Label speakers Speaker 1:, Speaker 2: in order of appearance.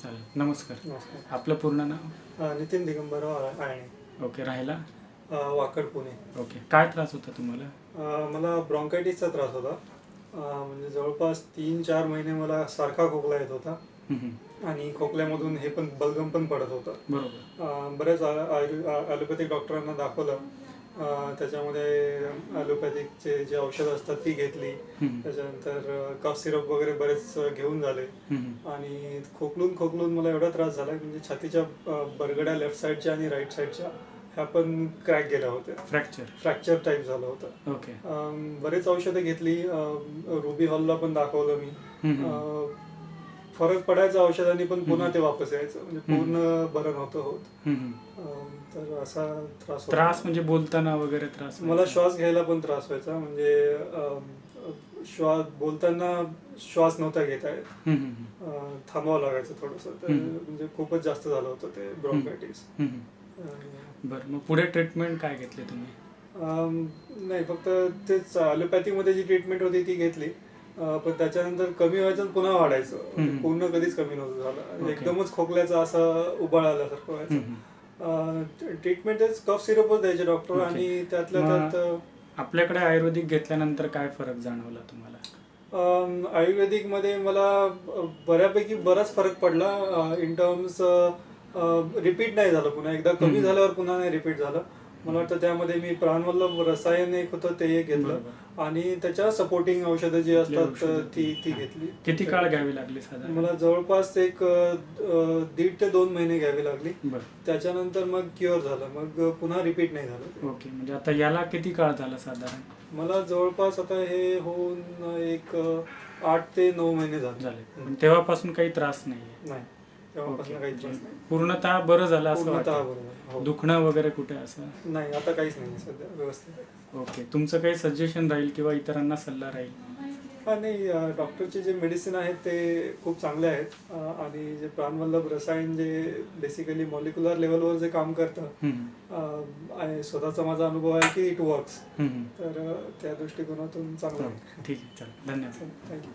Speaker 1: चालेल. नमस्कार.
Speaker 2: नमस्कार.
Speaker 1: आपलं पूर्ण नाव?
Speaker 2: नितीन दिगंबरराव आहे.
Speaker 1: ओके. राहायला?
Speaker 2: वाकड, पुणे.
Speaker 1: ओके. काय त्रास होता तुम्हाला?
Speaker 2: मला ब्रॉन्कायटिसचा त्रास होता. म्हणजे जवळपास 3-4 महिने मला सारखा खोकला येत होता आणि खोकल्यामधून हे पण बलगम पण पडत होतं.
Speaker 1: बरोबर.
Speaker 2: बऱ्याच ॲलोपॅथिक डॉक्टरांना दाखवलं. त्याच्यामध्ये ॲलोपॅथिकचे जे औषधं असतात ती घेतली. त्याच्यानंतर कफ सिरप वगैरे बरेच घेऊन झाले आणि खोकलून मला एवढा त्रास झाला म्हणजे छातीच्या बरगड्या लेफ्ट साईडच्या आणि राईट साईडच्या ह्या पण क्रॅक गेल्या होत्या. फ्रॅक्चर टाईप झालं होतं.
Speaker 1: ओके.
Speaker 2: बरेच औषधं घेतली. रुबी हॉलला पण दाखवलं मी. फरक पडायचा औषधांनी पण पुन्हा ते वापस यायचं म्हणजे पूर्ण बरं नव्हतं होत. तर असा
Speaker 1: त्रास म्हणजे बोलताना वगैरे त्रास?
Speaker 2: मला श्वास घ्यायला पण त्रास व्हायचा म्हणजे बोलताना श्वास नव्हता घेता येत. थांबावं लागायचं थोडंसं. म्हणजे खूपच जास्त झालं होतं ते ब्रॉन्कायटिस.
Speaker 1: बरं, मग पुढे ट्रीटमेंट काय घेतली तुम्ही?
Speaker 2: नाही, फक्त तेच ॲलोपॅथीमध्ये जी ट्रीटमेंट होती ती घेतली. पण त्याच्यानंतर कमी व्हायचं पून्हा वाढायचं. पूर्ण कधीच कमी नव्हतं झालं. एकदमच खोकल्याचा असं उबाळ आल्यासारखं व्हायचं. ट्रीटमेंट कफ सिरपच द्यायचे डॉक्टर आणि त्यातल्या त्यात
Speaker 1: आपल्याकडे आयुर्वेदिक घेतल्यानंतर काय फरक जाणवला तुम्हाला?
Speaker 2: आयुर्वेदिकमध्ये मला बऱ्यापैकी बराच फरक पडला. इन टर्म्स रिपीट नाही झालं पुन्हा. एकदा कमी झाल्यावर पुन्हा नाही रिपीट झालं. मला वाटतं त्यामध्ये मी प्राणवल्लभ रसायन एक होतं ते एक घेतलं आणि त्याच्या सपोर्टिंग औषधं जी असतात ती घेतली.
Speaker 1: किती काळ घ्यावी लागली साधारण?
Speaker 2: मला जवळपास एक 1.5 ते 2 महिने घ्यावी लागली. त्याच्यानंतर मग क्युअर झालं. मग पुन्हा रिपीट नाही झालं.
Speaker 1: ओके. म्हणजे आता याला किती काळ झाला साधारण?
Speaker 2: मला जवळपास आता हे होऊन एक 8 ते 9 महिने
Speaker 1: झाले. तेव्हापासून काही त्रास नाही?
Speaker 2: तेव्हापासून काही त्रास नाही.
Speaker 1: पूर्णतः बरं झालं असं
Speaker 2: पूर्णतः
Speaker 1: वाटतं? दुखणं वगैरे कुठे असं?
Speaker 2: नाही, आता काहीच नाही सध्या, व्यवस्थित आहे.
Speaker 1: ओके. तुमचं काही सजेशन राहील किंवा इतरांना सल्ला राहील?
Speaker 2: नाही, डॉक्टरचे जे मेडिसिन आहेत ते खूप चांगले आहेत आणि जे प्राणवल्लभ रसायन जे बेसिकली मॉलिक्युलर लेवलवर जे काम करतं आणि स्वतःचा माझा अनुभव आहे की इट वर्क्स. तर त्या दृष्टिकोनातून चांगलं आहे.
Speaker 1: ठीक आहे. चालेल. धन्यवाद.
Speaker 2: थँक्यू.